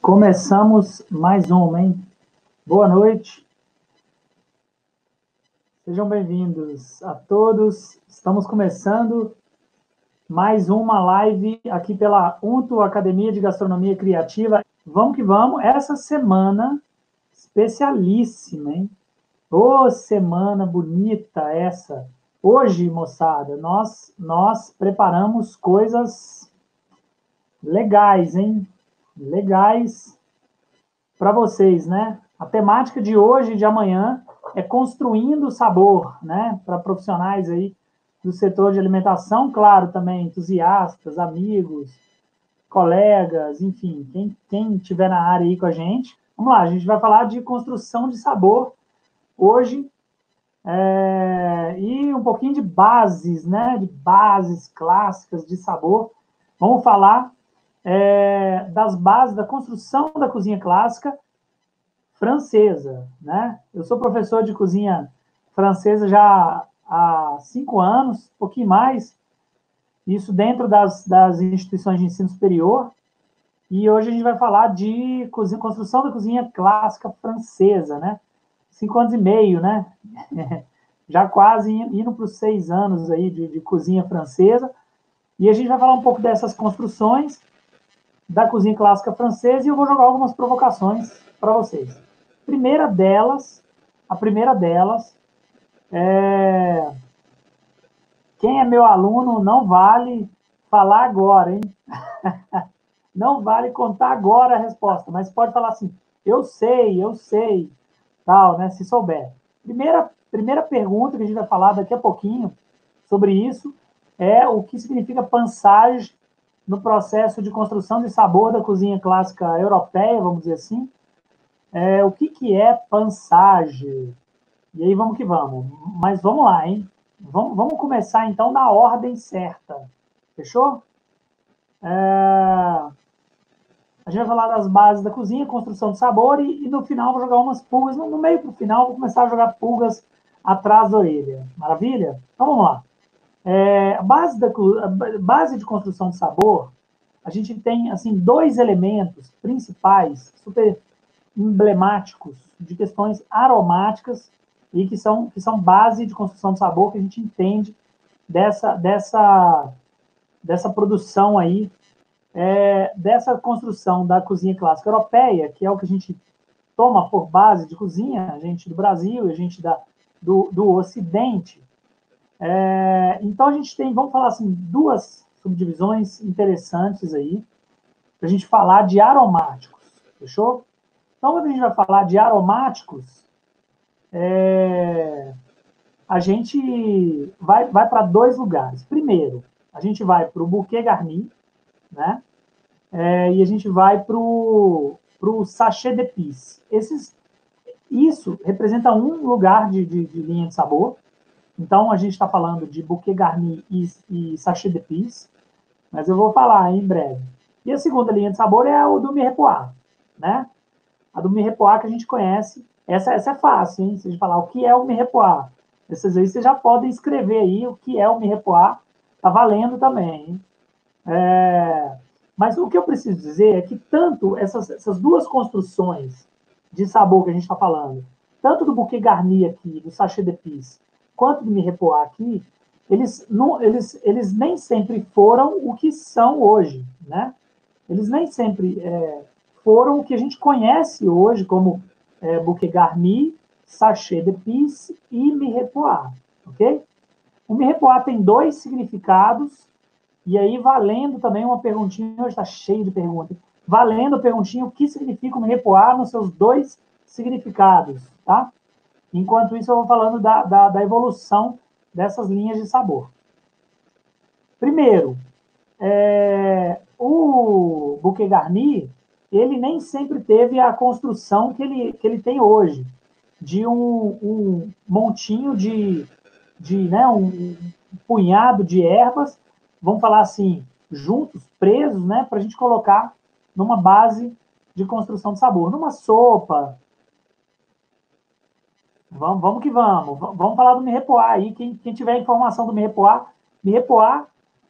Começamos mais uma, hein? Boa noite. Sejam bem-vindos a todos. Estamos começando mais uma live aqui pela UNTO, Academia de Gastronomia Criativa. Vamos que vamos. Essa semana especialíssima, hein? Ô, semana bonita essa. Hoje, moçada, nós preparamos coisas legais, hein? Legais para vocês, né? A temática de hoje e de amanhã é construindo sabor, né? Para profissionais aí do setor de alimentação, claro, também entusiastas, amigos, colegas, enfim, quem estiver na área aí com a gente. Vamos lá, a gente vai falar de construção de sabor hoje e um pouquinho de bases, né? De bases clássicas de sabor. Vamos falar das bases da construção da cozinha clássica francesa, né? Eu sou professor de cozinha francesa já há 5 anos, um pouquinho mais, isso dentro das instituições de ensino superior, e hoje a gente vai falar de construção da cozinha clássica francesa, né? 5 anos e meio, né? Já quase indo para os 6 anos aí de cozinha francesa, e a gente vai falar um pouco dessas construções da cozinha clássica francesa, e eu vou jogar algumas provocações para vocês. A primeira delas é... Quem é meu aluno não vale falar agora, hein? Não vale contar agora a resposta, mas pode falar assim, eu sei, tal, né? Se souber. Primeira pergunta que a gente vai falar daqui a pouquinho sobre isso é o que significa pansage no processo de construção de sabor da cozinha clássica europeia, vamos dizer assim. O que é pansage? E aí vamos que vamos. Mas vamos lá, hein? Vamos começar, então, na ordem certa. Fechou? A gente vai falar das bases da cozinha, construção de sabor, e no final vou jogar umas pulgas. No meio para o final, vou começar a jogar pulgas atrás da orelha. Maravilha? Então, vamos lá. A base de construção de sabor, a gente tem, assim, 2 elementos principais, super emblemáticos, de questões aromáticas e que são base de construção de sabor, que a gente entende dessa produção aí, dessa construção da cozinha clássica europeia, que é o que a gente toma por base de cozinha, a gente do Brasil e a gente do Ocidente. Então, a gente tem, vamos falar assim, 2 subdivisões interessantes aí, para a gente falar de aromáticos, fechou? Então, quando a gente vai falar de aromáticos, a gente vai para 2 lugares. Primeiro, a gente vai para o Bouquet Garni, né? E a gente vai para o Sachet d'Épices. Isso representa um lugar de linha de sabor. Então, a gente está falando de Bouquet Garni e Sachet d'Épices, mas eu vou falar em breve. E a segunda linha de sabor é o do Mirepoix, né? A do Mirepoix que a gente conhece, essa é fácil, hein? Se a gente falar o que é o Mirepoix, essas aí vocês já podem escrever aí o que é o Mirepoix, tá valendo também, hein? Mas o que eu preciso dizer é que tanto essas 2 construções de sabor que a gente está falando, tanto do Bouquet Garni aqui, do Sachet d'Épices, quanto do Mirepoix aqui, eles nem sempre foram o que são hoje, né? Eles nem sempre foram o que a gente conhece hoje como Bouquet Garni, Sachet d'Épices e Mirepoix, ok? O Mirepoix tem 2 significados, e aí valendo também uma perguntinha, hoje está cheio de perguntas, valendo a perguntinha, o que significa o Mirepoix nos seus 2 significados, tá? Enquanto isso, eu vou falando da evolução dessas linhas de sabor. Primeiro, o Bouquet Garni, ele nem sempre teve a construção que ele tem hoje, de um montinho né, um punhado de ervas, vamos falar assim, juntos, presos, né, para a gente colocar numa base de construção de sabor. Numa sopa, vamos que vamos. Vamos falar do Mirepoix aí. Quem tiver informação do Mirepoix,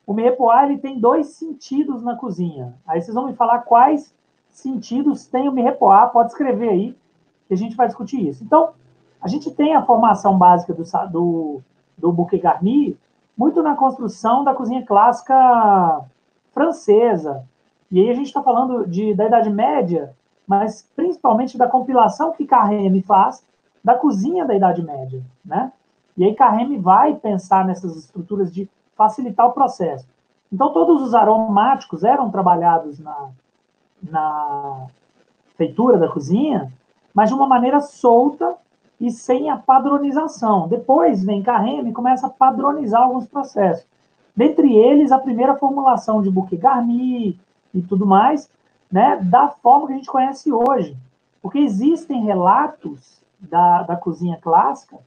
o Mirepoix ele tem 2 sentidos na cozinha. Aí vocês vão me falar quais sentidos tem o mirepoix? Pode escrever aí, que a gente vai discutir isso. Então, a gente tem a formação básica do bouquet garni muito na construção da cozinha clássica francesa. E aí a gente está falando da Idade Média, mas principalmente da compilação que Carême faz da cozinha da Idade Média, né? E aí Carême vai pensar nessas estruturas de facilitar o processo. Então, todos os aromáticos eram trabalhados na feitura da cozinha, mas de uma maneira solta e sem a padronização. Depois vem Carême e começa a padronizar alguns processos. Dentre eles, a primeira formulação de bouquet garni e tudo mais, né, da forma que a gente conhece hoje. Porque existem relatos da cozinha clássica,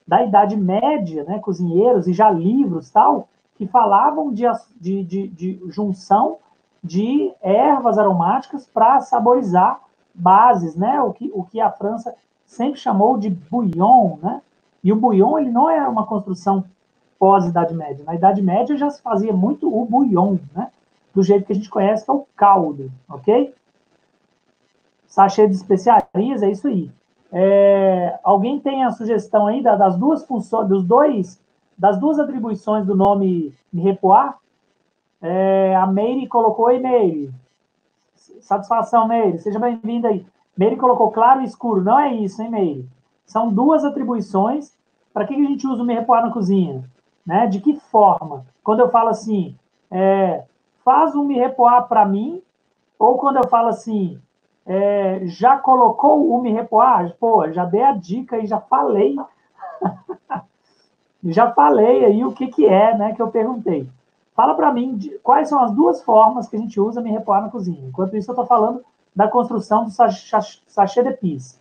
da Idade Média, né, cozinheiros e já livros tal, que falavam de junção de ervas aromáticas para saborizar bases, né, o que a França sempre chamou de bouillon, né? E o bouillon ele não é uma construção pós-Idade Média. Na Idade Média já se fazia muito o bouillon, né? Do jeito que a gente conhece, que é o caldo, ok? Sachê de especiarias, é isso aí. Alguém tem a sugestão aí das duas funções, das duas atribuições do nome mirepoix? A Meire colocou aí, Meire. Satisfação, Meire. Seja bem-vinda aí. Meire colocou claro e escuro. Não é isso, hein, Meire? São duas atribuições. Para que a gente usa o mirepoix na cozinha? Né? De que forma? Quando eu falo assim, faz um mirepoix para mim, ou quando eu falo assim, já colocou o mirepoix? Pô, já dei a dica e já falei. Já falei aí o que é, né, que eu perguntei. Fala para mim quais são as duas formas que a gente usa mirepoix na cozinha. Enquanto isso, eu estou falando da construção do sachê de pis.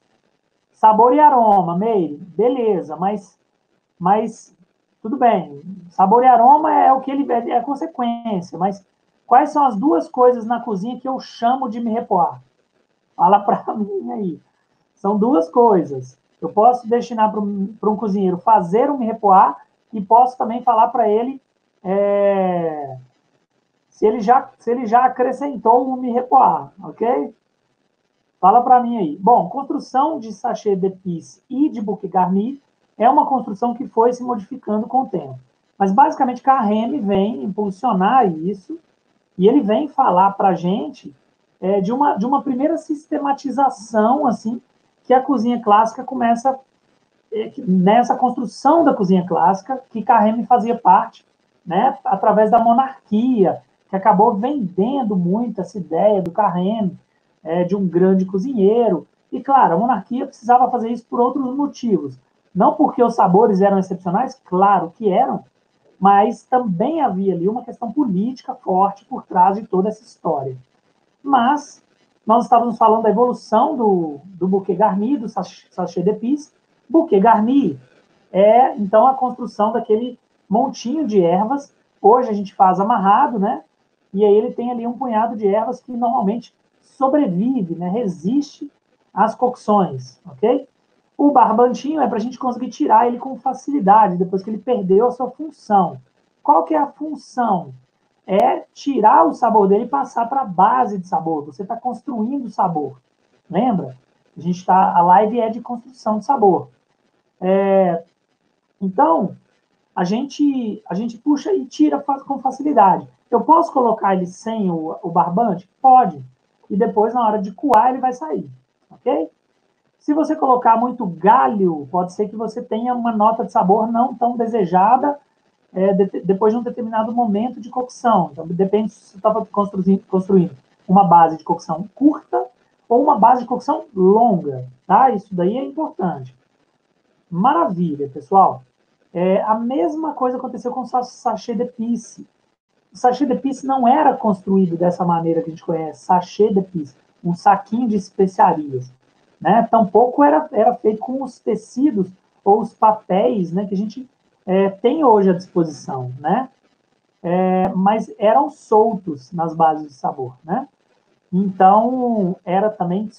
Sabor e aroma, Meire, beleza, mas tudo bem. Sabor e aroma é o que ele é a consequência, mas quais são as duas coisas na cozinha que eu chamo de mirepoix? Fala para mim aí. São duas coisas. Eu posso destinar para um cozinheiro fazer um mirepoix e posso também falar para ele se ele já acrescentou um mirepoix, ok? Fala para mim aí. Bom, construção de sachê de pis e de bouquet garni é uma construção que foi se modificando com o tempo. Mas, basicamente, Carême vem impulsionar isso e ele vem falar para a gente de uma primeira sistematização assim que a cozinha clássica começa nessa construção da cozinha clássica que Carême fazia parte, né, através da monarquia, que acabou vendendo muito essa ideia do Carême, de um grande cozinheiro. E, claro, a monarquia precisava fazer isso por outros motivos. Não porque os sabores eram excepcionais, claro que eram, mas também havia ali uma questão política forte por trás de toda essa história. Mas nós estávamos falando da evolução do bouquet garni, do sachê de pis. Bouquet garni é, então, a construção daquele montinho de ervas. Hoje a gente faz amarrado, né? E aí ele tem ali um punhado de ervas que normalmente sobrevive, né? Resiste às cocções, ok? O barbantinho é para a gente conseguir tirar ele com facilidade, depois que ele perdeu a sua função. Qual que é a função? É tirar o sabor dele e passar para a base de sabor. Você está construindo o sabor. Lembra? A live é de construção de sabor. Então, a gente puxa e tira com facilidade. Eu posso colocar ele sem o barbante? Pode. E depois, na hora de coar, ele vai sair. Ok? Se você colocar muito galho, pode ser que você tenha uma nota de sabor não tão desejada depois de um determinado momento de cocção. Então, depende se você estava construindo uma base de cocção curta ou uma base de cocção longa. Tá? Isso daí é importante. Maravilha, pessoal. A mesma coisa aconteceu com o sachê de pis. O sachê de pis não era construído dessa maneira que a gente conhece, sachê de pis, um saquinho de especiarias. Né? Tampouco era feito com os tecidos ou os papéis, né, que a gente tem hoje à disposição, né? Mas eram soltos nas bases de sabor, né? Então, era também,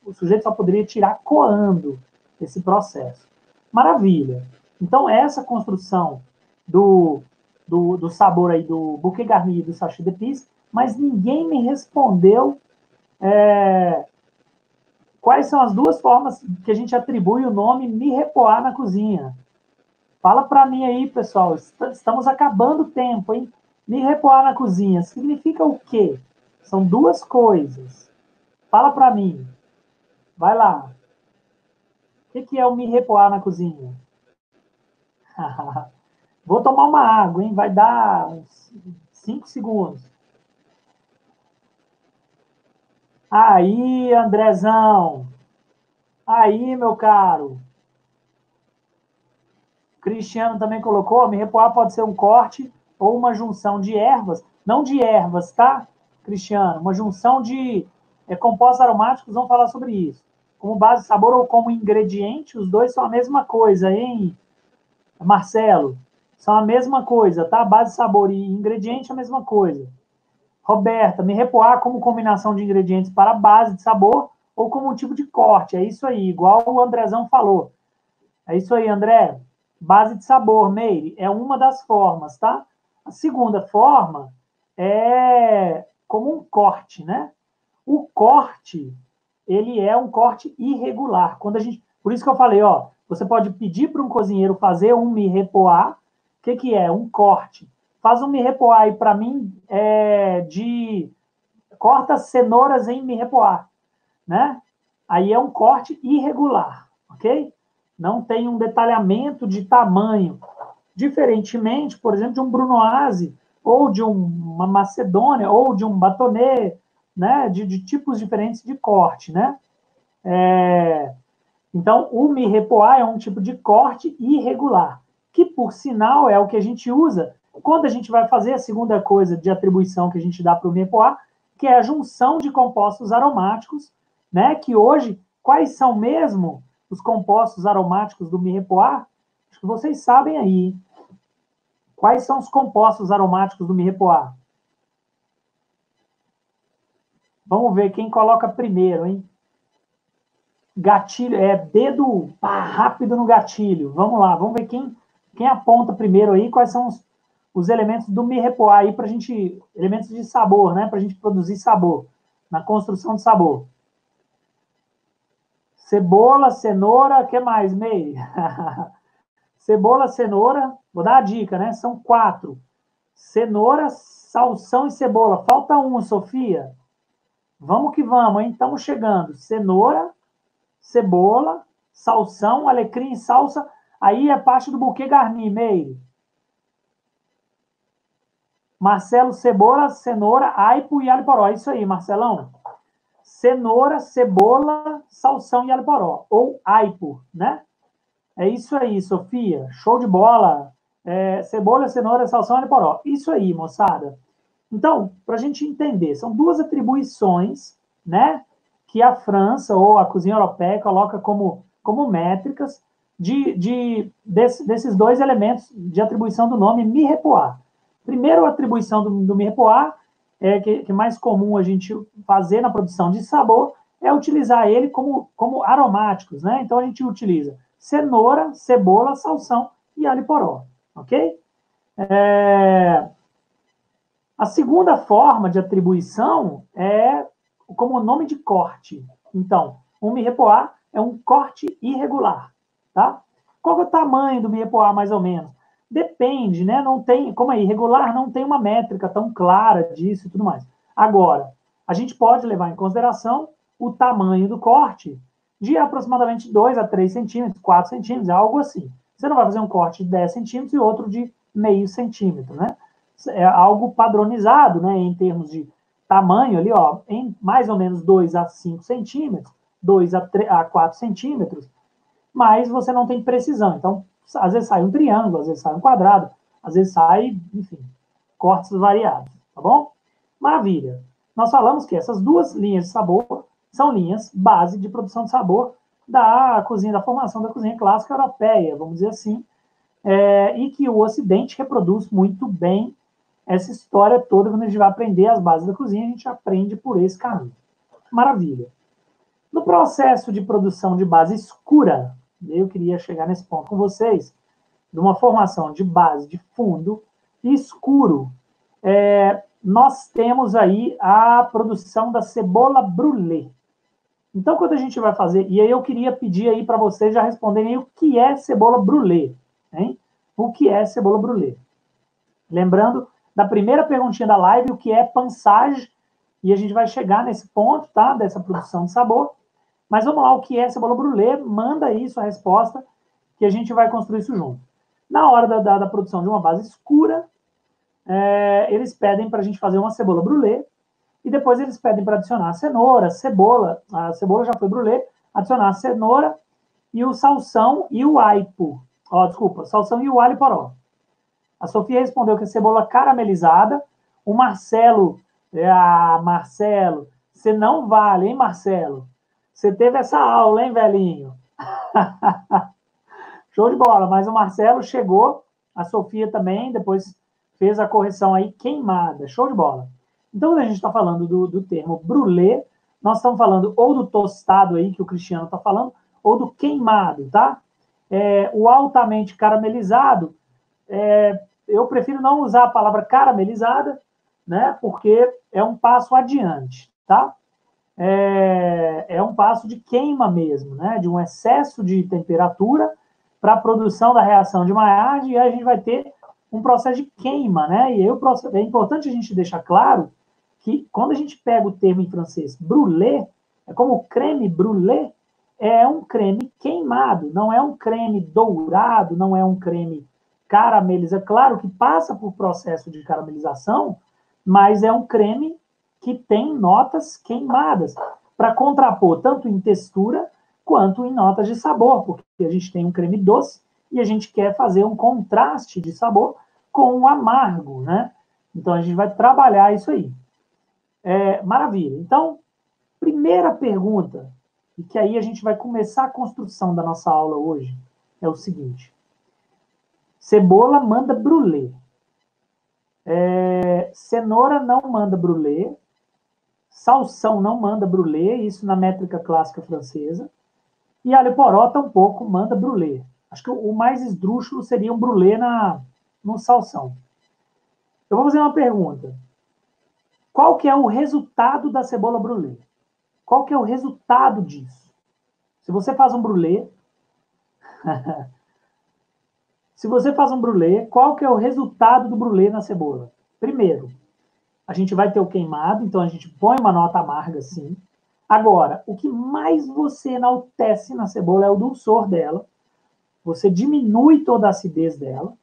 o sujeito só poderia tirar coando esse processo. Maravilha. Então, essa construção do sabor aí do bouquet garni e do sachê de pis, mas ninguém me respondeu Quais são as duas formas que a gente atribui o nome Mirepoix na cozinha? Fala para mim aí, pessoal. Estamos acabando o tempo, hein? Mirepoix na cozinha significa o quê? São duas coisas. Fala para mim. Vai lá. O que é o Mirepoix na cozinha? Vou tomar uma água, hein? Vai dar uns 5 segundos. Aí, Andrezão. Aí, meu caro. Cristiano também colocou, mirepoix pode ser um corte ou uma junção de ervas, não de ervas, tá, Cristiano? Uma junção de compostos aromáticos, vamos falar sobre isso. Como base de sabor ou como ingrediente, os dois são a mesma coisa, hein, Marcelo? São a mesma coisa, tá? Base de sabor e ingrediente é a mesma coisa. Roberta, mirepoix como combinação de ingredientes para base de sabor ou como um tipo de corte, é isso aí, igual o Andrezão falou. É isso aí, André. Base de sabor, Meire, é uma das formas, tá? A segunda forma é como um corte, né? O corte, ele é um corte irregular. Por isso que eu falei, ó, você pode pedir para um cozinheiro fazer um mirepoix. O que é? Um corte. Faz um mirepoix aí para mim corta cenouras em mirepoix, né? Aí é um corte irregular, ok? Não tem um detalhamento de tamanho. Diferentemente, por exemplo, de um brunoise, ou de uma macedônia, ou de um batonnet, né? De tipos diferentes de corte, né? Então, o mirepoix é um tipo de corte irregular, que, por sinal, é o que a gente usa quando a gente vai fazer a segunda coisa de atribuição que a gente dá para o mirepoix, que é a junção de compostos aromáticos, né? Que hoje, quais são mesmo os compostos aromáticos do mirepoix? Acho que vocês sabem aí. Quais são os compostos aromáticos do mirepoix? Vamos ver quem coloca primeiro, hein? Gatilho, dedo rápido no gatilho. Vamos lá, vamos ver quem aponta primeiro aí, quais são os elementos do mirepoix aí para a gente, elementos de sabor, né? Para a gente produzir sabor, na construção de sabor. Cebola, cenoura, o que mais, Meire? Cebola, cenoura, vou dar a dica, né? São 4. Cenoura, salsão e cebola. Falta um, Sofia. Vamos que vamos, hein? Estamos chegando. Cenoura, cebola, salsão, alecrim, salsa. Aí é parte do buquê garni, Meire. Marcelo, cebola, cenoura, aipo e alho poró. É isso aí, Marcelão. Cenoura, cebola, salsão e alho poró. Ou aipo, né? É isso aí, Sofia. Show de bola. Cebola, cenoura, salsão e alho poró. Isso aí, moçada. Então, para a gente entender, são duas atribuições, né? Que a França ou a cozinha europeia coloca como métricas desses dois elementos de atribuição do nome mirepoix. Primeiro, a atribuição do mirepoix, que é mais comum a gente fazer na produção de sabor, é utilizar ele como aromáticos, né? Então, a gente utiliza cenoura, cebola, salsão e alho poró, ok? A segunda forma de atribuição é como nome de corte. Então, um mirepoix é um corte irregular, tá? Qual é o tamanho do mirepoix, mais ou menos? Depende, né? Não tem, como é irregular, não tem uma métrica tão clara disso e tudo mais. Agora, a gente pode levar em consideração o tamanho do corte de aproximadamente 2 a 3 centímetros, 4 centímetros, algo assim. Você não vai fazer um corte de 10 centímetros e outro de meio centímetro, né? É algo padronizado, né, em termos de tamanho ali, ó, em mais ou menos 2 a 5 centímetros, 2 a 4 centímetros, mas você não tem precisão. Então, às vezes sai um triângulo, às vezes sai um quadrado, às vezes sai, enfim, cortes variados, tá bom? Maravilha. Nós falamos que essas duas linhas de sabor são linhas base de produção de sabor da cozinha, da formação da cozinha clássica europeia, vamos dizer assim, e que o Ocidente reproduz muito bem essa história toda. Quando a gente vai aprender as bases da cozinha, a gente aprende por esse caminho. Maravilha. No processo de produção de base escura, eu queria chegar nesse ponto com vocês, de uma formação de base de fundo escuro, nós temos aí a produção da cebola brûlée. Então, quando a gente vai fazer... E aí eu queria pedir aí para vocês já responderem aí o que é cebola brûlée, hein? O que é cebola brûlée? Lembrando da primeira perguntinha da live, o que é pansage, e a gente vai chegar nesse ponto, tá? Dessa produção de sabor. Mas vamos lá, o que é cebola brûlée? Manda aí sua resposta, que a gente vai construir isso junto. Na hora da produção de uma base escura, eles pedem para a gente fazer uma cebola brûlée, e depois eles pedem para adicionar cenoura, cebola, a cebola já foi brûlée, adicionar a cenoura e o salsão e o aipo. Desculpa, salsão e o alho poró. A Sofia respondeu que é cebola caramelizada. O Marcelo, Marcelo, você não vale, hein, Marcelo? Você teve essa aula, hein, velhinho? Show de bola, mas o Marcelo chegou, a Sofia também, depois fez a correção aí, queimada. Show de bola. Então, quando a gente está falando do termo brûlée, nós estamos falando ou do tostado aí, que o Cristiano está falando, ou do queimado, tá? O altamente caramelizado, eu prefiro não usar a palavra caramelizada, né? Porque é um passo adiante, tá? É um passo de queima mesmo, né? De um excesso de temperatura para a produção da reação de Maillard, e aí a gente vai ter um processo de queima, né? E aí é importante a gente deixar claro que quando a gente pega o termo em francês brûlée, é como o creme brûlée, é um creme queimado, não é um creme dourado, não é um creme caramelizado. Claro que passa por processo de caramelização, mas é um creme que tem notas queimadas, para contrapor tanto em textura quanto em notas de sabor, porque a gente tem um creme doce e a gente quer fazer um contraste de sabor com o amargo, né? Então, a gente vai trabalhar isso aí. Maravilha. Então, primeira pergunta, e que aí a gente vai começar a construção da nossa aula hoje, é o seguinte. Cebola manda brûlée. Cenoura não manda brûlée. Salsão não manda brûlée, isso na métrica clássica francesa. E alho poró tampouco manda brûlée. Acho que o mais esdrúxulo seria um brûlée no salsão. Eu vou fazer uma pergunta. Qual que é o resultado da cebola brûlée? Qual que é o resultado disso? Se você faz um brûlée... Se você faz um brûlée, qual que é o resultado do brûlée na cebola? Primeiro, a gente vai ter o queimado, então a gente põe uma nota amarga, sim. Agora, o que mais você enaltece na cebola é o dulçor dela. Você diminui toda a acidez dela.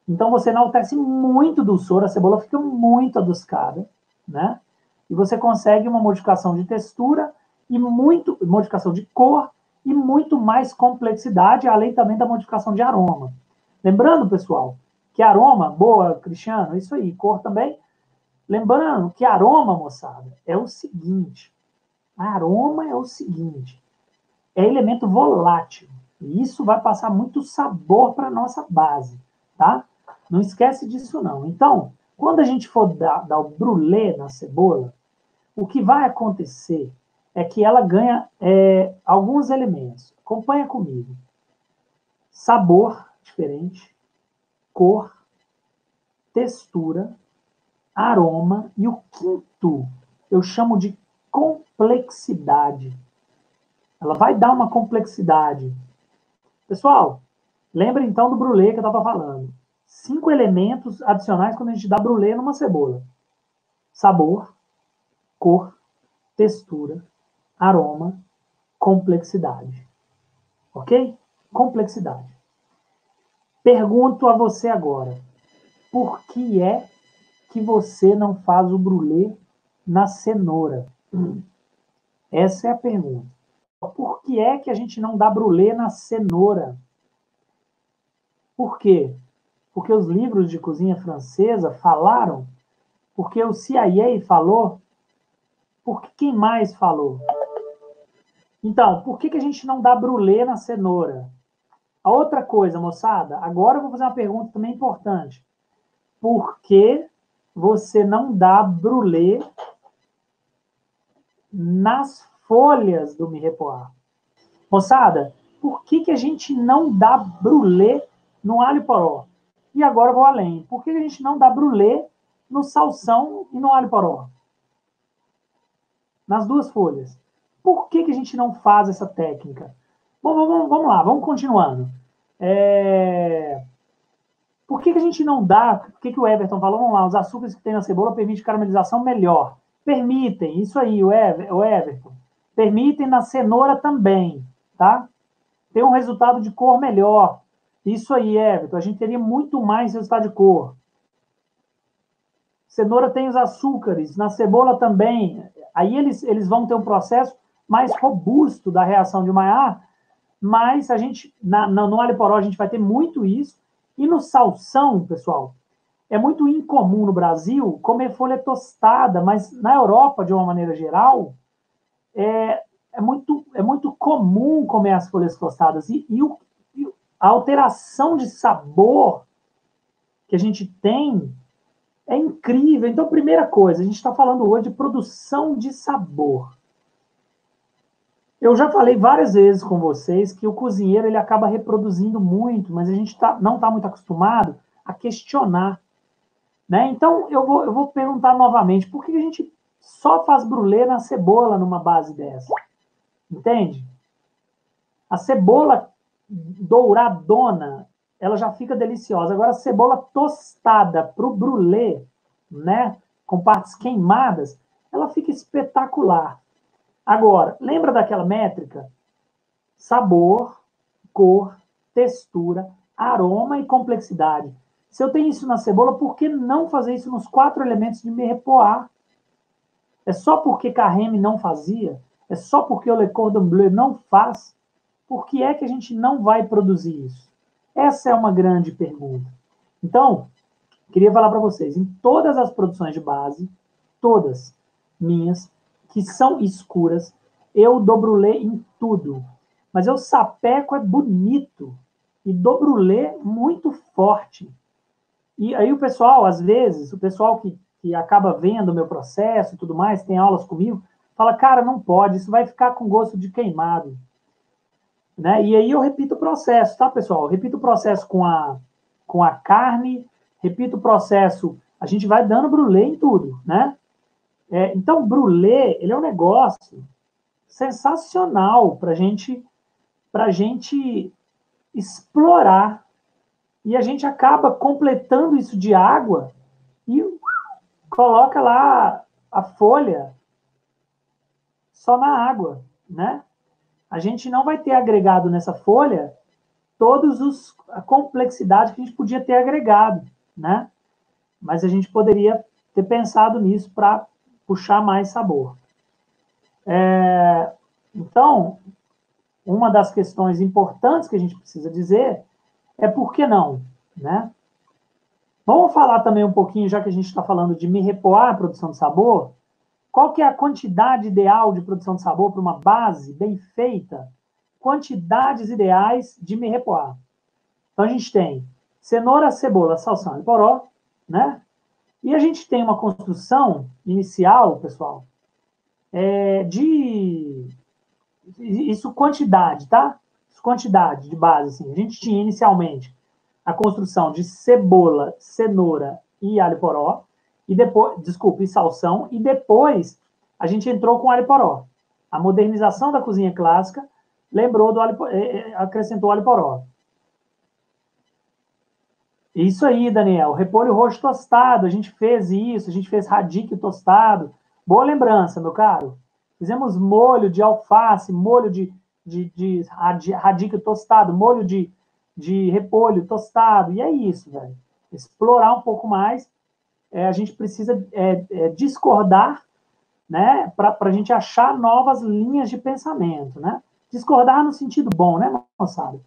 Então, você enaltece muito o dulçor, a cebola fica muito adocicada, né? E você consegue uma modificação de textura, e modificação de cor, e muito mais complexidade, além também da modificação de aroma. Lembrando, pessoal, que aroma, boa, Cristiano, isso aí, cor também. Lembrando que aroma, moçada, é o seguinte, aroma é o seguinte, é elemento volátil, e isso vai passar muito sabor para a nossa base, tá? Não esquece disso, não. Então, quando a gente for dar o brûlée na cebola, o que vai acontecer é que ela ganha alguns elementos. Acompanha comigo. Sabor diferente, cor, textura, aroma, e o quinto eu chamo de complexidade. Ela vai dar uma complexidade. Pessoal, lembra então do brûlée que eu estava falando. 5 elementos adicionais quando a gente dá brûlée numa cebola. Sabor, cor, textura, aroma, complexidade. Ok? Complexidade. Pergunto a você agora, por que é que você não faz o brûlée na cenoura? Essa é a pergunta. Por que é que a gente não dá brûlée na cenoura? Por quê? Porque os livros de cozinha francesa falaram, porque o CIA falou, porque quem mais falou? Então, por que a gente não dá brûlée na cenoura? A outra coisa, moçada, agora eu vou fazer uma pergunta também importante. Por que você não dá brûlée nas folhas do mirepoix? Moçada, por que a gente não dá brûlée no alho poró? E agora eu vou além. Por que a gente não dá brûlée no salsão e no alho poró. Nas duas folhas. Por que a gente não faz essa técnica? Bom, vamos lá, vamos continuando. Por que a gente não dá... Por que o Everton falou? Vamos lá, os açúcares que tem na cebola permitem caramelização melhor. Permitem, isso aí, o Everton. Permitem na cenoura também, tá? Tem um resultado de cor melhor. Isso aí, Everton. A gente teria muito mais resultado de cor. Cenoura tem os açúcares, na cebola também. Aí eles vão ter um processo mais robusto da reação de Maillard, mas a gente, no alho poró, a gente vai ter muito isso. E no salsão, pessoal, é muito incomum no Brasil comer folha tostada, mas na Europa, de uma maneira geral, é muito comum comer as folhas tostadas. E a alteração de sabor que a gente tem é incrível. Então, primeira coisa, a gente está falando hoje de produção de sabor. Eu já falei várias vezes com vocês que o cozinheiro ele acaba reproduzindo muito, mas a gente não está muito acostumado a questionar. Né? Então, eu vou perguntar novamente, por que a gente só faz brulê na cebola numa base dessa? Entende? A cebola douradona, ela já fica deliciosa. Agora, a cebola tostada para o brulê, né, com partes queimadas, ela fica espetacular. Agora, lembra daquela métrica? Sabor, cor, textura, aroma e complexidade. Se eu tenho isso na cebola, por que não fazer isso nos 4 elementos de Mirepoix? É só porque Carême não fazia? É só porque o Le Cordon Bleu não faz? Por que é que a gente não vai produzir isso? Essa é uma grande pergunta. Então, queria falar para vocês, em todas as produções de base, todas minhas, que são escuras, eu dou brulê em tudo. Mas eu sapeco é bonito e dou brulê muito forte. E aí o pessoal, às vezes, o pessoal que acaba vendo o meu processo e tudo mais, tem aulas comigo, fala, cara, não pode, isso vai ficar com gosto de queimado. Né? E aí eu repito o processo, tá, pessoal? Eu repito o processo com a carne, repito o processo, a gente vai dando brulê em tudo, né? Então, brulê, ele é um negócio sensacional para gente explorar. E a gente acaba completando isso de água e coloca lá a folha só na água, né? A gente não vai ter agregado nessa folha a complexidade que a gente podia ter agregado, né? Mas a gente poderia ter pensado nisso para puxar mais sabor. Então, uma das questões importantes que a gente precisa dizer é por que não, né? Vamos falar também um pouquinho, já que a gente está falando de Mirepoix, a produção de sabor, qual que é a quantidade ideal de produção de sabor para uma base bem feita? Quantidades ideais de Mirepoix. Então, a gente tem cenoura, cebola, salsão e poró, né? E a gente tem uma construção inicial, pessoal, isso quantidade, tá? Isso quantidade de base, assim. A gente tinha inicialmente a construção de cebola, cenoura e alho poró, e depois, desculpa, e salsão, e depois a gente entrou com alho poró. A modernização da cozinha clássica lembrou do acrescentou alho poró. Isso aí, Daniel. Repolho roxo tostado, a gente fez isso, a gente fez radicchio tostado. Boa lembrança, meu caro. Fizemos molho de alface, molho de radicchio tostado, molho de repolho tostado. E é isso, velho. Explorar um pouco mais. A gente precisa discordar, né, para a gente achar novas linhas de pensamento, né? Discordar no sentido bom, né, moçada?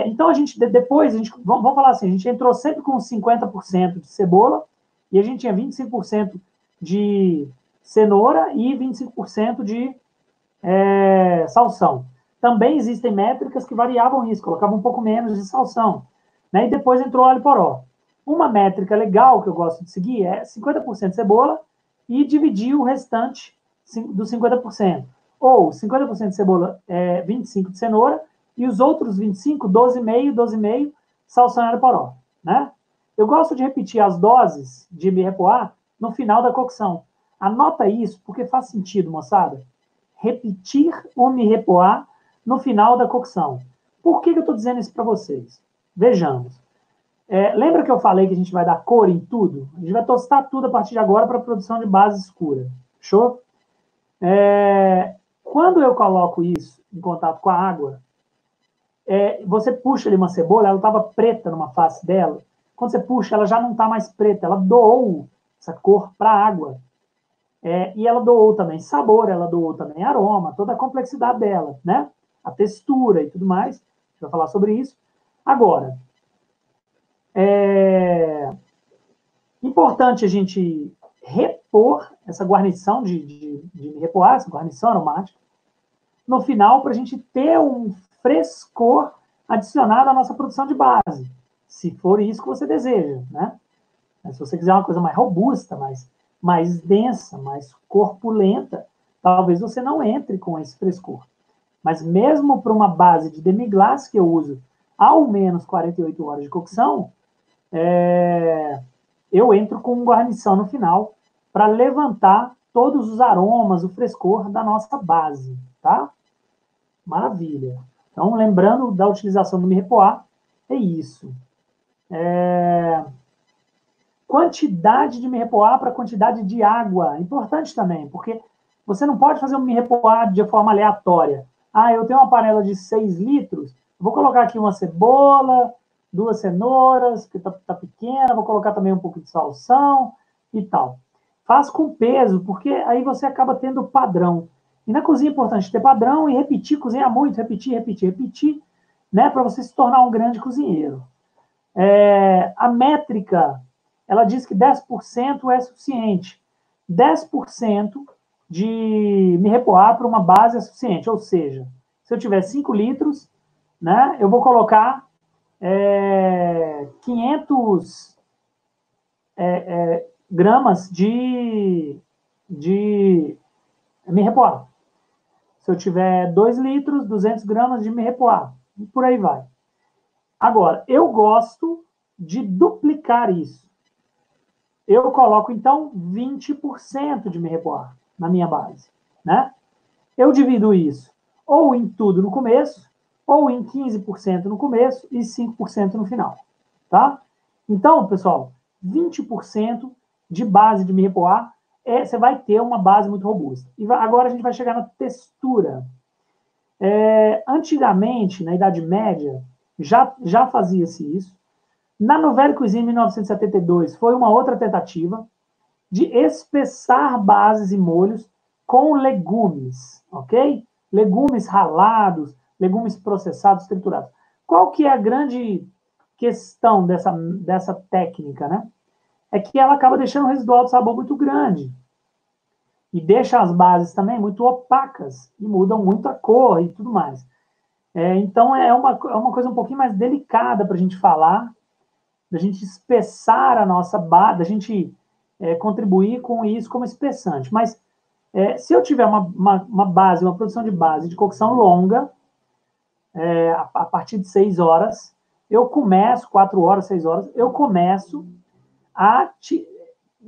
Então, vamos falar assim, a gente entrou sempre com 50% de cebola e a gente tinha 25% de cenoura e 25% de salsão. Também existem métricas que variavam isso, colocavam um pouco menos de salsão. Né? E depois entrou alho poró. Uma métrica legal que eu gosto de seguir é 50% de cebola e dividir o restante dos 50%. Ou 50% de cebola, 25% de cenoura, e os outros 25%, 12,5%, salsão e alho poró. Né? Eu gosto de repetir as doses de Mirepoix no final da cocção. Anota isso, porque faz sentido, moçada. Repetir o Mirepoix no final da cocção. Por que eu estou dizendo isso para vocês? Vejamos. Lembra que eu falei que a gente vai dar cor em tudo? A gente vai tostar tudo a partir de agora para a produção de base escura. Fechou? Quando eu coloco isso em contato com a água, você puxa ali uma cebola, ela estava preta numa face dela. Quando você puxa, ela já não está mais preta, ela doou essa cor para a água. E ela doou também sabor, ela doou também aroma, toda a complexidade dela, né? A textura e tudo mais. A gente vai falar sobre isso. Agora, importante a gente repor essa guarnição de repoar, essa guarnição aromática, no final, para a gente ter um frescor adicionado à nossa produção de base, se for isso que você deseja, né? Se você quiser uma coisa mais robusta, mais densa, mais corpulenta, talvez você não entre com esse frescor. Mas mesmo para uma base de demi-glace que eu uso ao menos 48 horas de cocção, eu entro com guarnição no final para levantar todos os aromas, o frescor da nossa base, tá? Maravilha. Então, lembrando da utilização do Mirepoix, é isso. Quantidade de Mirepoix para quantidade de água. Importante também, porque você não pode fazer um Mirepoix de forma aleatória. Eu tenho uma panela de 6 litros, vou colocar aqui uma cebola, 2 cenouras, que tá pequena, vou colocar também um pouco de salsão e tal. Faz com peso, porque aí você acaba tendo padrão. E na cozinha é importante ter padrão e repetir, cozinhar muito, repetir, né, para você se tornar um grande cozinheiro. A métrica, ela diz que 10% é suficiente. 10% de Mirepoix para uma base é suficiente. Ou seja, se eu tiver 5 litros, né, eu vou colocar 500 gramas de Mirepoix. Se eu tiver 2 litros, 200 gramas de Mirepoix. E por aí vai. Agora, eu gosto de duplicar isso. Eu coloco, então, 20% de Mirepoix na minha base, né? Eu divido isso ou em tudo no começo, ou em 15% no começo e 5% no final, tá? Então, pessoal, 20% de base de Mirepoix, você vai ter uma base muito robusta. E agora a gente vai chegar na textura. Antigamente, na Idade Média, já fazia-se isso. Na Nouvelle Cuisine, em 1972, foi uma outra tentativa de espessar bases e molhos com legumes, ok? Legumes ralados, legumes processados, triturados. Qual que é a grande questão dessa técnica, né? É que ela acaba deixando um residual de sabor muito grande. E deixa as bases também muito opacas, e mudam muito a cor e tudo mais. Então, é uma coisa um pouquinho mais delicada para a gente falar, da gente espessar a nossa base, da gente contribuir com isso como espessante. Mas, se eu tiver uma base, uma produção de base de cocção longa, a partir de 6 horas, eu começo, 4 horas, 6 horas, eu começo a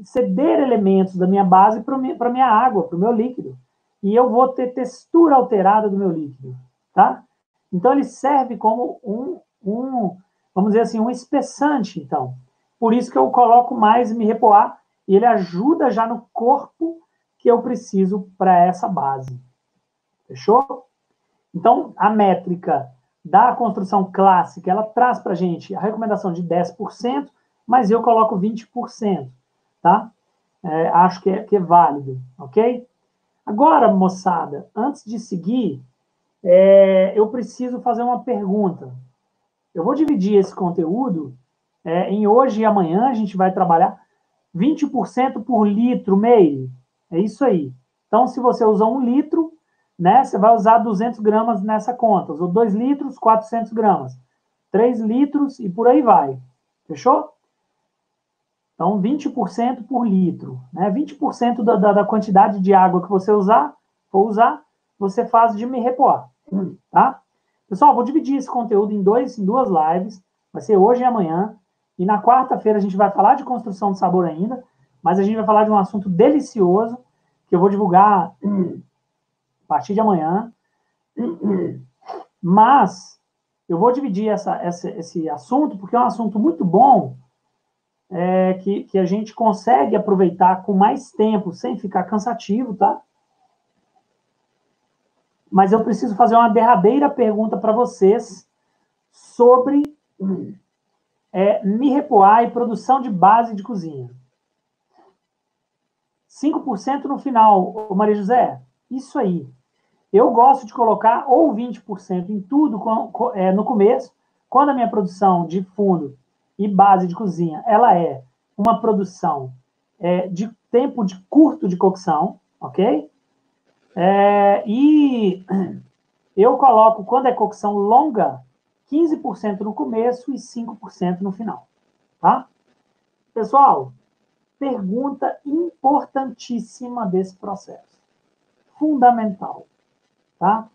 ceder elementos da minha base para a minha água, para o meu líquido. E eu vou ter textura alterada do meu líquido, tá? Então, ele serve como vamos dizer assim, um espessante, então. Por isso que eu coloco mais Mirepoix, e ele ajuda já no corpo que eu preciso para essa base. Fechou? Então, a métrica da construção clássica, ela traz para a gente a recomendação de 10%, mas eu coloco 20%, tá? Acho que é válido, ok? Agora, moçada, antes de seguir, eu preciso fazer uma pergunta. Eu vou dividir esse conteúdo em hoje e amanhã, a gente vai trabalhar 20% por litro, meio. É isso aí. Então, se você usar 1 litro, né, você vai usar 200 gramas nessa conta. Usou 2 litros, 400 gramas. 3 litros e por aí vai. Fechou? Então, 20% por litro. Né? 20% da quantidade de água que você for usar, você faz de Mirepoix. Tá? Pessoal, vou dividir esse conteúdo em duas lives. Vai ser hoje e amanhã. E na quarta-feira a gente vai falar de construção de sabor ainda, mas a gente vai falar de um assunto delicioso que eu vou divulgar a partir de amanhã. Mas eu vou dividir esse assunto porque é um assunto muito bom, que a gente consegue aproveitar com mais tempo, sem ficar cansativo, tá? Mas eu preciso fazer uma derradeira pergunta para vocês sobre Mirepoix e produção de base de cozinha. 5% no final, Maria José? Isso aí. Eu gosto de colocar ou 20% em tudo no começo, quando a minha produção de fundo e base de cozinha, ela é uma produção de tempo curto de cocção, ok? E eu coloco, quando é cocção longa, 15% no começo e 5% no final, tá? Pessoal, pergunta importantíssima desse processo. Fundamental, tá?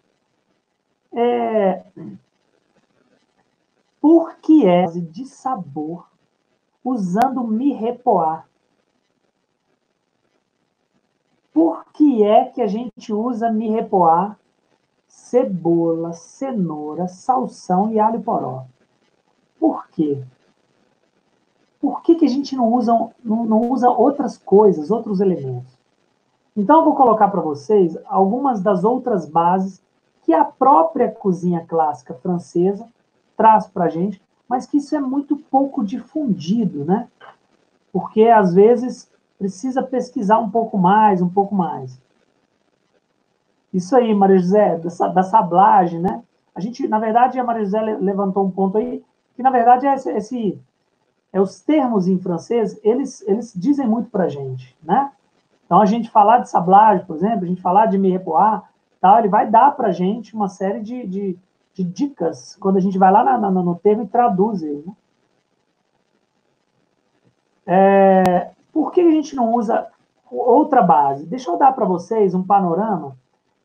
Por que é de sabor usando Mirepoix? Por que é que a gente usa Mirepoix, cebola, cenoura, salsão e alho poró? Por quê? Por que a gente não usa outras coisas, outros elementos? Então, eu vou colocar para vocês algumas das outras bases que a própria cozinha clássica francesa traz para a gente, mas que isso é muito pouco difundido, né? Porque, às vezes, precisa pesquisar um pouco mais, um pouco mais. Isso aí, Maria José, da sablagem, né? A gente, na verdade, a Maria José levantou um ponto aí, que, na verdade, os termos em francês, eles dizem muito para a gente, né? Então, a gente falar de sablagem, por exemplo, a gente falar de Mirepoix, tal, ele vai dar para a gente uma série de dicas quando a gente vai lá no termo e traduz ele, né? Por que a gente não usa outra base? Deixa eu dar para vocês um panorama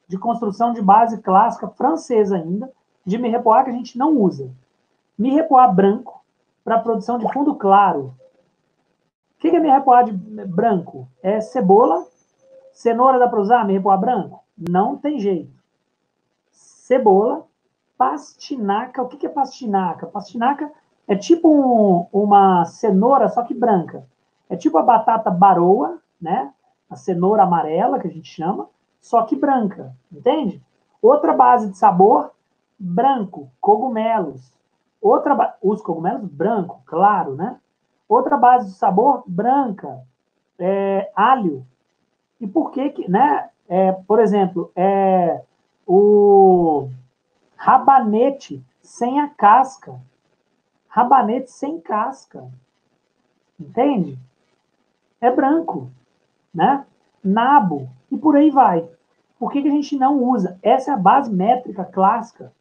de construção de base clássica francesa ainda, de Mirepoix que a gente não usa. Mirepoix branco, para produção de fundo claro. O que é Mirepoix branco? É cebola, cenoura dá para usar Mirepoix branco? Não tem jeito. Cebola, pastinaca. O que é pastinaca? Pastinaca é tipo uma cenoura, só que branca. É tipo a batata baroa, né? A cenoura amarela, que a gente chama, só que branca, entende? Outra base de sabor, branco, cogumelos. Os cogumelos branco, claro, né? Outra base de sabor, branca, alho. E por que, né? Por exemplo, o rabanete sem a casca. Rabanete sem casca. Entende? É branco, né? Nabo. E por aí vai. Por que a gente não usa? Essa é a base métrica clássica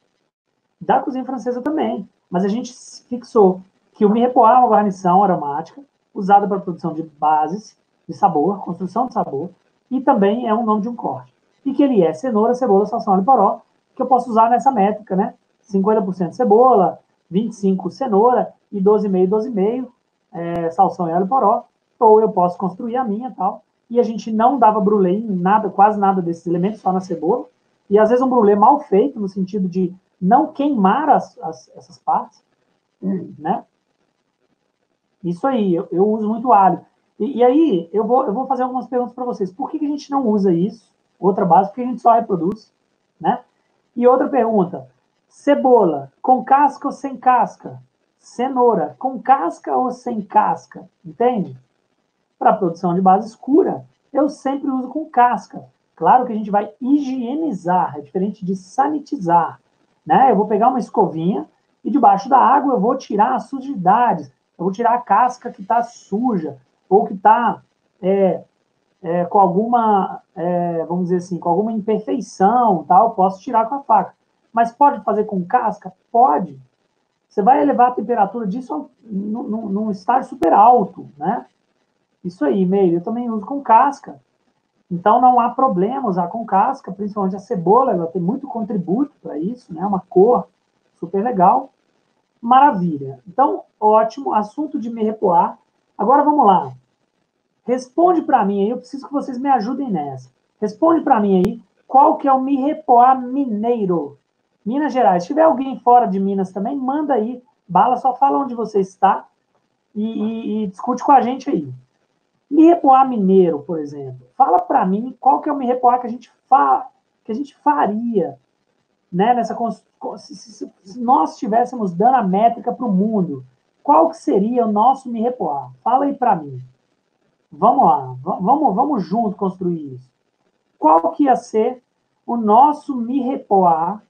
da cozinha francesa também. Mas a gente fixou que o Mirepoix é uma guarnição aromática usada para a produção de bases de sabor, construção de sabor, e também é um nome de um corte. E que ele é cenoura, cebola, salsão e poró, que eu posso usar nessa métrica, né? 50% cebola, 25% cenoura e 12,5%, 12,5% salsão e alho poró. Ou eu posso construir a minha tal. E a gente não dava brulê em nada, quase nada desses elementos, só na cebola. E às vezes um brulê mal feito, no sentido de não queimar essas partes, né? Isso aí, eu uso muito alho. E aí, eu vou fazer algumas perguntas para vocês. Por que a gente não usa isso? Outra base, porque a gente só reproduz, né? E outra pergunta, cebola, com casca ou sem casca? Cenoura, com casca ou sem casca? Entende? Para a produção de base escura, eu sempre uso com casca. Claro que a gente vai higienizar, é diferente de sanitizar, né? Eu vou pegar uma escovinha e debaixo da água eu vou tirar as sujidades, eu vou tirar a casca que está suja ou que está com alguma, vamos dizer assim, com alguma imperfeição, tal, posso tirar com a faca. Mas pode fazer com casca? Pode. Você vai elevar a temperatura disso num estágio super alto, né? Isso aí, meio. Eu também uso com casca. Então, não há problema usar com casca, principalmente a cebola, ela tem muito contributo para isso, né? Uma cor super legal. Maravilha. Então, ótimo, assunto de mirepoix. Agora vamos lá. Responde para mim aí, eu preciso que vocês me ajudem nessa. Responde para mim aí, qual que é o mirepoix mineiro? Minas Gerais. Se tiver alguém fora de Minas também, manda aí. Bala, só fala onde você está e discute com a gente aí. Mirepoix mineiro, por exemplo. Fala para mim qual que é o mirepoix que a gente faria, né, se nós estivéssemos dando a métrica para o mundo, qual que seria o nosso mirepoix? Fala aí para mim. Vamos lá, vamos junto construir isso. Qual que ia ser o nosso mirepoix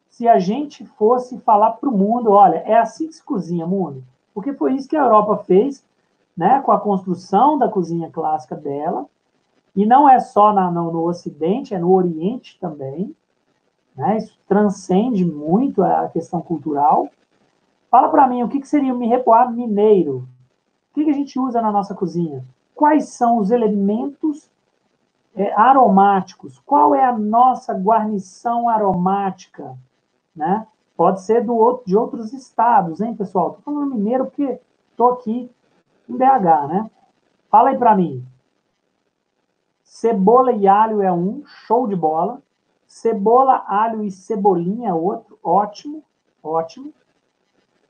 se a gente fosse falar para o mundo, olha, é assim que se cozinha, mundo? Porque foi isso que a Europa fez, né, com a construção da cozinha clássica dela, e não é só no Ocidente, é no Oriente também, né? Isso transcende muito a questão cultural. Fala para mim, o que seria o mirepoix mineiro? O que a gente usa na nossa cozinha? Quais são os elementos aromáticos? Qual é a nossa guarnição aromática? Né? Pode ser de outros estados, hein, pessoal? Estou falando mineiro porque estou aqui em BH, né? Fala aí para mim. Cebola e alho é um, show de bola. Cebola, alho e cebolinha é outro, ótimo, ótimo.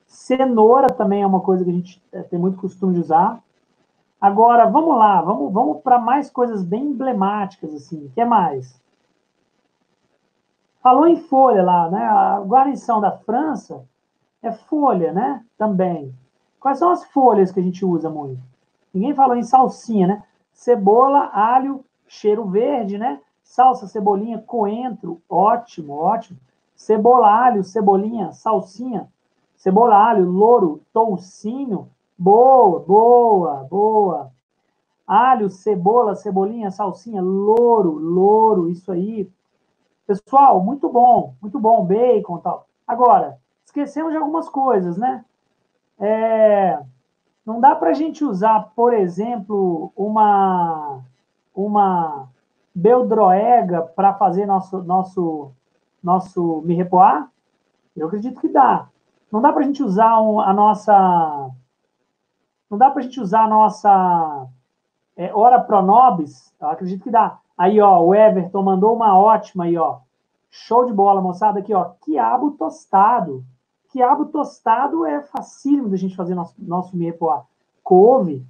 Cenoura também é uma coisa que a gente tem muito costume de usar. Agora, vamos lá, vamos para mais coisas bem emblemáticas, assim. O que mais? Falou em folha lá, né? A guarnição da França é folha, né? Também. Quais são as folhas que a gente usa muito? Ninguém falou em salsinha, né? Cebola, alho, cheiro verde, né? Salsa, cebolinha, coentro, ótimo, ótimo. Cebola, alho, cebolinha, salsinha, cebola, alho, louro, toucinho, boa, boa, boa. Alho, cebola, cebolinha, salsinha, louro, louro, isso aí. Pessoal, muito bom, bacon e tal. Agora, esquecemos de algumas coisas, né? Não dá para a gente usar, por exemplo, uma beldroega para fazer nosso mirepoix? Eu acredito que dá. Não dá para a gente usar a nossa... Não dá para a gente usar a nossa ora pro nobis? Eu acredito que dá. Aí, ó, o Everton mandou uma ótima aí, ó. Show de bola, moçada. Aqui, ó, quiabo tostado. Quiabo tostado é facílimo da gente fazer nosso mirepoix. Couve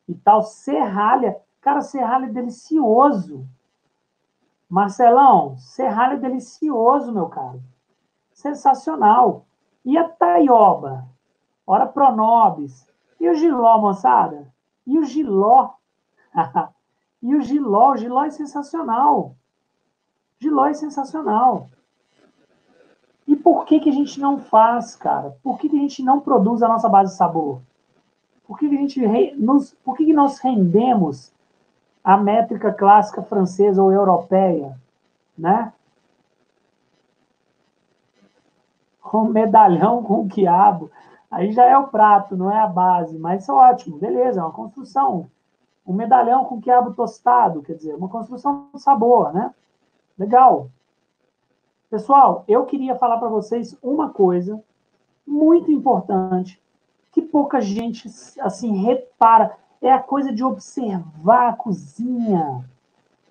e tal. Serralha. Cara, serralha é delicioso. Marcelão, serralha é delicioso, meu caro. Sensacional. E a taioba? Ora pro nobis. E o giló, moçada? E o giló? E o giló é sensacional. Giló é sensacional. E por que a gente não faz, cara? Por que a gente não produz a nossa base de sabor? Por que nós rendemos a métrica clássica francesa ou europeia, né? Um medalhão com quiabo. Aí já é o prato, não é a base, mas é ótimo, beleza, é uma construção. Um medalhão com quiabo tostado, quer dizer, uma construção de sabor, né? Legal. Pessoal, eu queria falar para vocês uma coisa muito importante que pouca gente assim repara, é a coisa de observar a cozinha.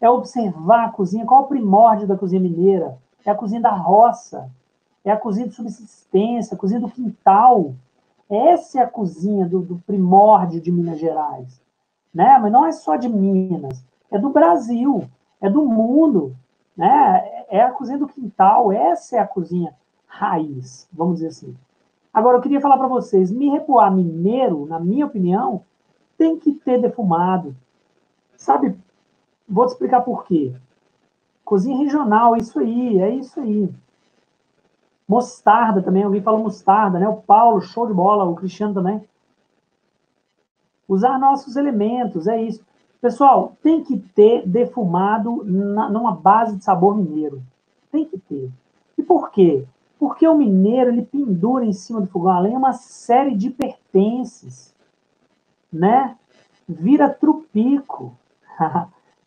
É observar a cozinha, qual é o primórdio da cozinha mineira? É a cozinha da roça, é a cozinha de subsistência, a cozinha do quintal. Essa é a cozinha do primórdio de Minas Gerais, né? Mas não é só de Minas, é do Brasil, é do mundo, né? É a cozinha do quintal, essa é a cozinha raiz, vamos dizer assim. Agora, eu queria falar para vocês, mirepoix mineiro, na minha opinião, tem que ter defumado. Sabe, vou te explicar por quê. Cozinha regional, isso aí, é isso aí. Mostarda também, alguém falou mostarda, né? O Paulo, show de bola, o Cristiano também. Usar nossos elementos, é isso. Pessoal, tem que ter defumado numa base de sabor mineiro. Tem que ter. E por quê? Porque o mineiro, ele pendura em cima do fogão a lenha uma série de pertences, né? Vira trupico.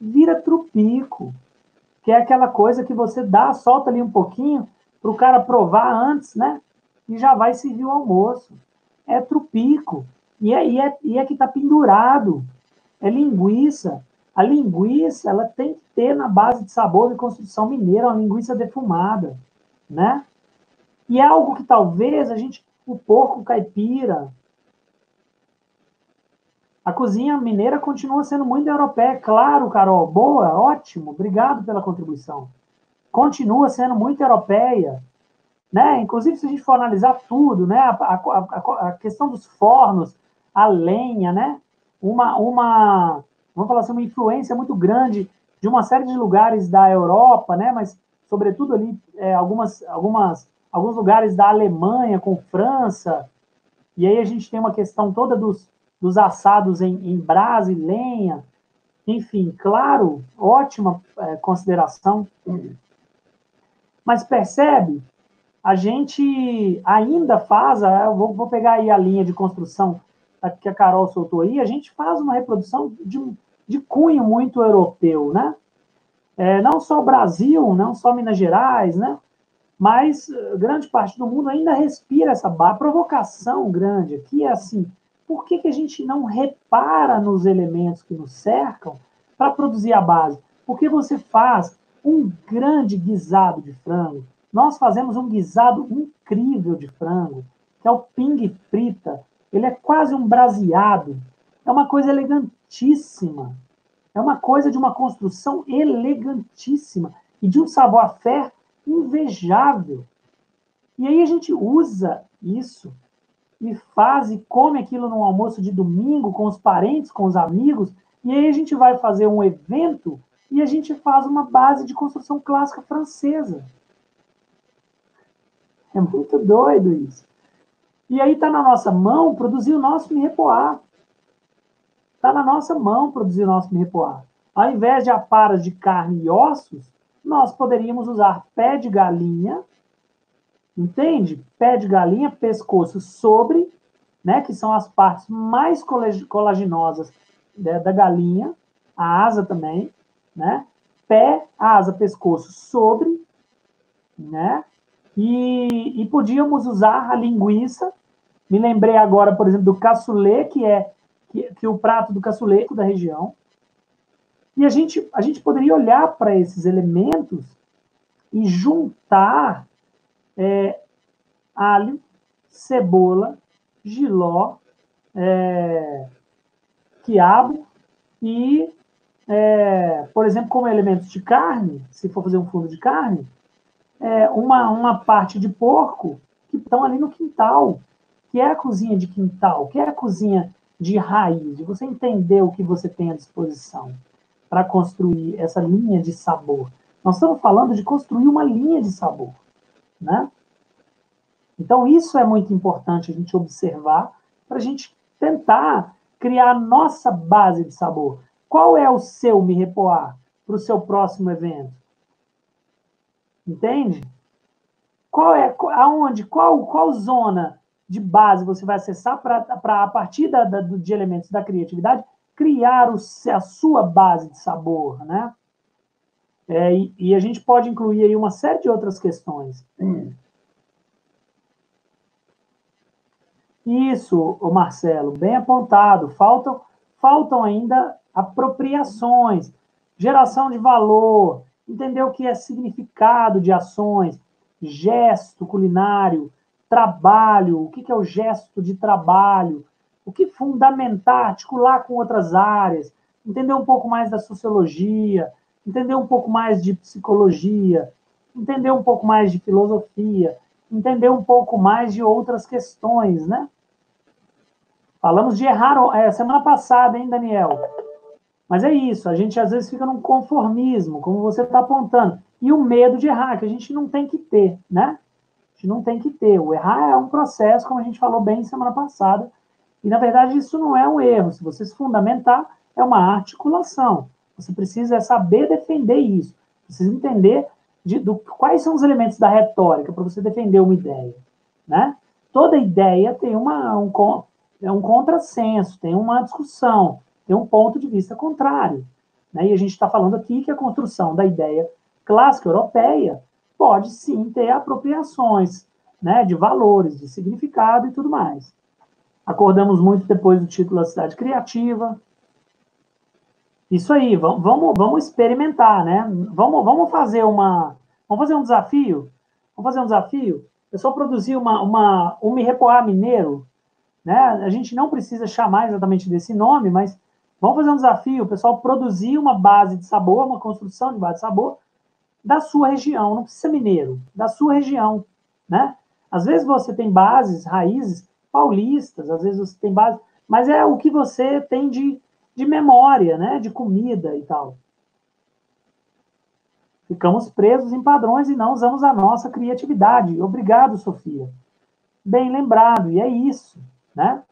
Vira trupico. Que é aquela coisa que você dá, solta ali um pouquinho, para o cara provar antes, né? e já vai servir o almoço. É trupico, e é que está pendurado. É linguiça. A linguiça, ela tem que ter na base de sabor de construção mineira, uma linguiça defumada, né? E é algo que talvez o porco caipira, a cozinha mineira continua sendo muito europeia, claro, Carol, boa, ótimo, obrigado pela contribuição. Continua sendo muito europeia, né? Inclusive, se a gente for analisar tudo, né? A questão dos fornos, a lenha, né? Vamos falar assim, uma influência muito grande de uma série de lugares da Europa, né? Mas, sobretudo ali, alguns lugares da Alemanha com França, e aí a gente tem uma questão toda dos assados em brasa e lenha, enfim, claro, ótima consideração. Mas percebe, a gente ainda faz, eu vou pegar aí a linha de construção que a Carol soltou aí, a gente faz uma reprodução de cunho muito europeu, né? Não só o Brasil, não só Minas Gerais, né? Mas grande parte do mundo ainda respira essa provocação grande aqui é assim, por que a gente não repara nos elementos que nos cercam para produzir a base? Porque você faz um grande guisado de frango. Nós fazemos um guisado incrível de frango, que é o ping frita. Ele é quase um braseado. É uma coisa elegantíssima. É uma coisa de uma construção elegantíssima e de um savoir-faire invejável. E aí a gente usa isso e faz e come aquilo num almoço de domingo com os parentes, com os amigos, e aí a gente vai fazer um evento e a gente faz uma base de construção clássica francesa. É muito doido isso. E aí está na nossa mão produzir o nosso mirepoix. Está na nossa mão produzir o nosso mirepoix. Ao invés de aparas de carne e ossos, nós poderíamos usar pé de galinha, entende? Pé de galinha, pescoço sobre, né, que são as partes mais colaginosas da galinha, a asa também, né? Pé, asa, pescoço sobre, né? E podíamos usar a linguiça. Me lembrei agora, por exemplo, do cassoulet, que o prato do cassoulet da região. E a gente poderia olhar para esses elementos e juntar alho, cebola, jiló, quiabo e, por exemplo, como elementos de carne, se for fazer um fundo de carne, uma parte de porco que estão ali no quintal, que é a cozinha de quintal, que é a cozinha de raiz, de você entender o que você tem à disposição para construir essa linha de sabor. Nós estamos falando de construir uma linha de sabor, né? Então, isso é muito importante a gente observar para a gente tentar criar a nossa base de sabor. Qual é o seu mirepoix para o seu próximo evento? Entende? Qual zona de base você vai acessar para, a partir de elementos da criatividade, criar a sua base de sabor, né? E a gente pode incluir aí uma série de outras questões. Isso, o Marcelo, bem apontado. Faltam ainda apropriações, geração de valor, entender o que é significado de ações, gesto culinário, trabalho, o que é o gesto de trabalho, o que fundamentar, articular com outras áreas, entender um pouco mais da sociologia, entender um pouco mais de psicologia, entender um pouco mais de filosofia, entender um pouco mais de outras questões, né? Falamos de errar semana passada, hein, Daniel? Mas é isso, a gente às vezes fica num conformismo, como você está apontando. E o medo de errar, que a gente não tem que ter, né? A gente não tem que ter. O errar é um processo, como a gente falou bem semana passada. E, na verdade, isso não é um erro. Se você se fundamentar, é uma articulação. Você precisa saber defender isso. Precisa entender quais são os elementos da retórica para você defender uma ideia, né? Toda ideia tem um contrassenso, tem uma discussão, tem um ponto de vista contrário, né? E a gente está falando aqui que a construção da ideia clássica europeia pode sim ter apropriações né, de valores, de significado e tudo mais. Acordamos muito depois do título da Cidade Criativa. Isso aí, vamos experimentar, né? Vamos fazer um desafio? Vamos fazer um desafio? Eu só produzi um Me Repoar Mineiro, né? A gente não precisa chamar exatamente desse nome, mas vamos fazer um desafio, o pessoal produzir uma base de sabor, uma construção de base de sabor da sua região, não precisa ser mineiro, da sua região, né? Às vezes você tem bases, raízes paulistas, às vezes você tem bases, mas é o que você tem de memória, né? De comida e tal. Ficamos presos em padrões e não usamos a nossa criatividade. Obrigado, Sofia. Bem lembrado, e é isso, né?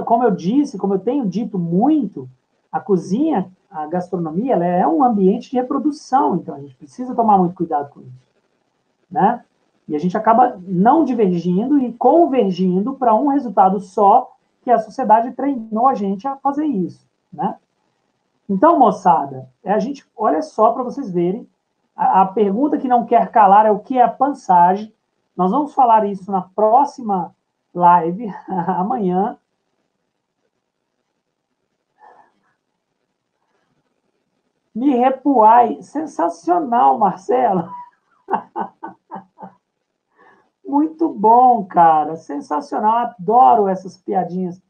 Como eu disse, como eu tenho dito muito, a cozinha, a gastronomia, ela é um ambiente de reprodução, então a gente precisa tomar muito cuidado com isso, né? E a gente acaba não divergindo e convergindo para um resultado só, que a sociedade treinou a gente a fazer isso, né? Então, moçada, a gente, olha só para vocês verem, a pergunta que não quer calar é o que é a pansagem. Nós vamos falar isso na próxima live, amanhã. Me repuai. Sensacional, Marcelo. Muito bom, cara. Sensacional. Adoro essas piadinhas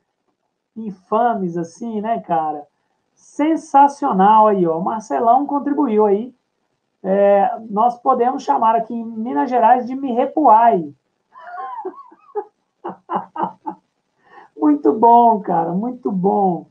infames assim, né, cara? Sensacional aí, ó. O Marcelão contribuiu aí. Nós podemos chamar aqui em Minas Gerais de Me Repuai. Muito bom, cara. Muito bom.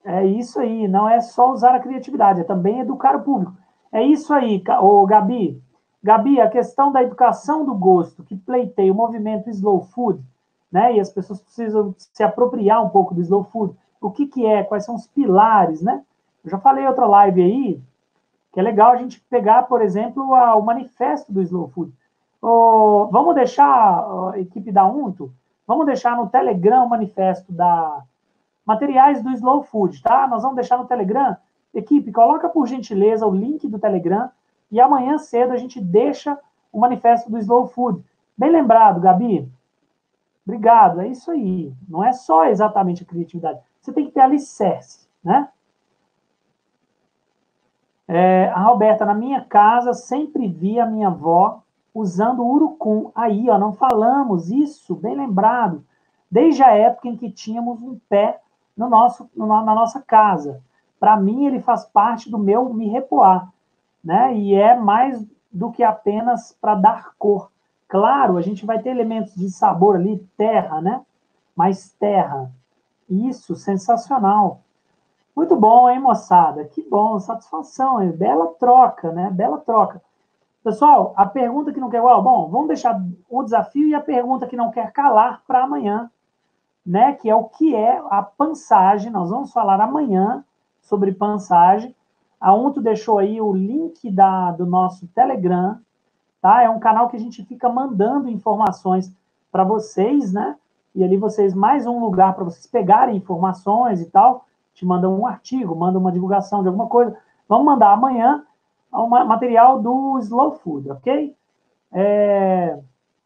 É isso aí. Não é só usar a criatividade, é também educar o público. É isso aí, ô Gabi. Gabi, a questão da educação do gosto, que pleiteia o movimento Slow Food, né? E as pessoas precisam se apropriar um pouco do Slow Food. O que, que é? Quais são os pilares, né? Eu já falei em outra live aí, que é legal a gente pegar, por exemplo, o manifesto do Slow Food. Vamos deixar, a equipe da UNTO, vamos deixar no Telegram o manifesto da materiais do Slow Food, tá? Nós vamos deixar no Telegram. Equipe, coloca por gentileza o link do Telegram e amanhã cedo a gente deixa o manifesto do Slow Food. Bem lembrado, Gabi. Obrigado, é isso aí. Não é só exatamente a criatividade. Você tem que ter alicerce, né? A Roberta, na minha casa, sempre vi a minha avó usando urucum. Aí, ó, não falamos isso, bem lembrado. Desde a época em que tínhamos um pé na nossa casa. Para mim, ele faz parte do meu me repoar, né? E é mais do que apenas para dar cor. Claro, a gente vai ter elementos de sabor ali, terra, né? Mais terra. Isso, sensacional. Muito bom, hein, moçada? Que bom, satisfação, hein? Bela troca, né? Bela troca. Pessoal, a pergunta que não quer... Bom, vamos deixar o desafio e a pergunta que não quer calar para amanhã, né? Que é o que é a pansagem. Nós vamos falar amanhã sobre pansagem. A Unto deixou aí o link do nosso Telegram, tá? É um canal que a gente fica mandando informações para vocês, né? E ali vocês, mais um lugar para vocês pegarem informações e tal. Te mandam um artigo, mandam uma divulgação de alguma coisa. Vamos mandar amanhã o material do Slow Food, ok?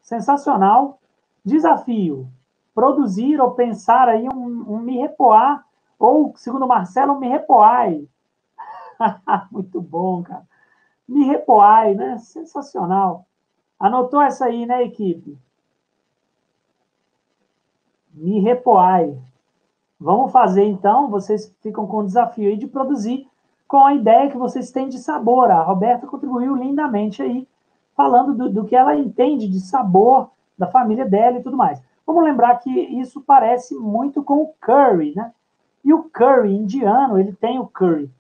Sensacional. Desafio: produzir ou pensar aí um me repoar, ou, segundo o Marcelo, um me repoai. Muito bom, cara. Me repoai, né? Sensacional. Anotou essa aí, né, equipe? Me repoai. Vamos fazer, então, vocês ficam com o desafio aí de produzir com a ideia que vocês têm de sabor. A Roberta contribuiu lindamente aí, falando do que ela entende de sabor, da família dela e tudo mais. Vamos lembrar que isso parece muito com o curry, né? E o curry indiano, ele tem o curry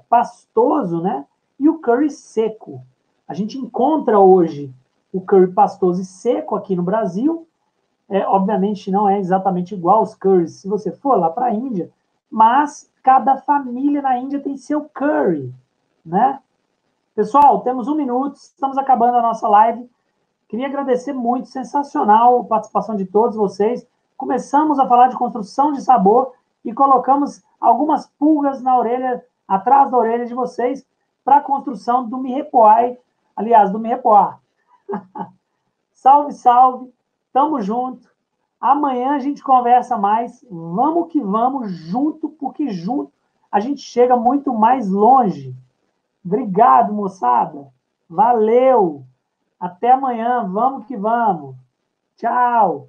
pastoso, né? E o curry seco. A gente encontra hoje o curry pastoso e seco aqui no Brasil. Obviamente não é exatamente igual aos curries se você for lá para a Índia, mas cada família na Índia tem seu curry, né? Pessoal, temos 1 minuto, estamos acabando a nossa live. Queria agradecer muito, sensacional a participação de todos vocês. Começamos a falar de construção de sabor e colocamos algumas pulgas na orelha, atrás da orelha de vocês, para a construção do Mirepoix, aliás, do Mirepoix. Salve, salve, tamo junto. Amanhã a gente conversa mais. Vamos que vamos, junto, porque junto a gente chega muito mais longe. Obrigado, moçada. Valeu. Até amanhã. Vamos que vamos. Tchau.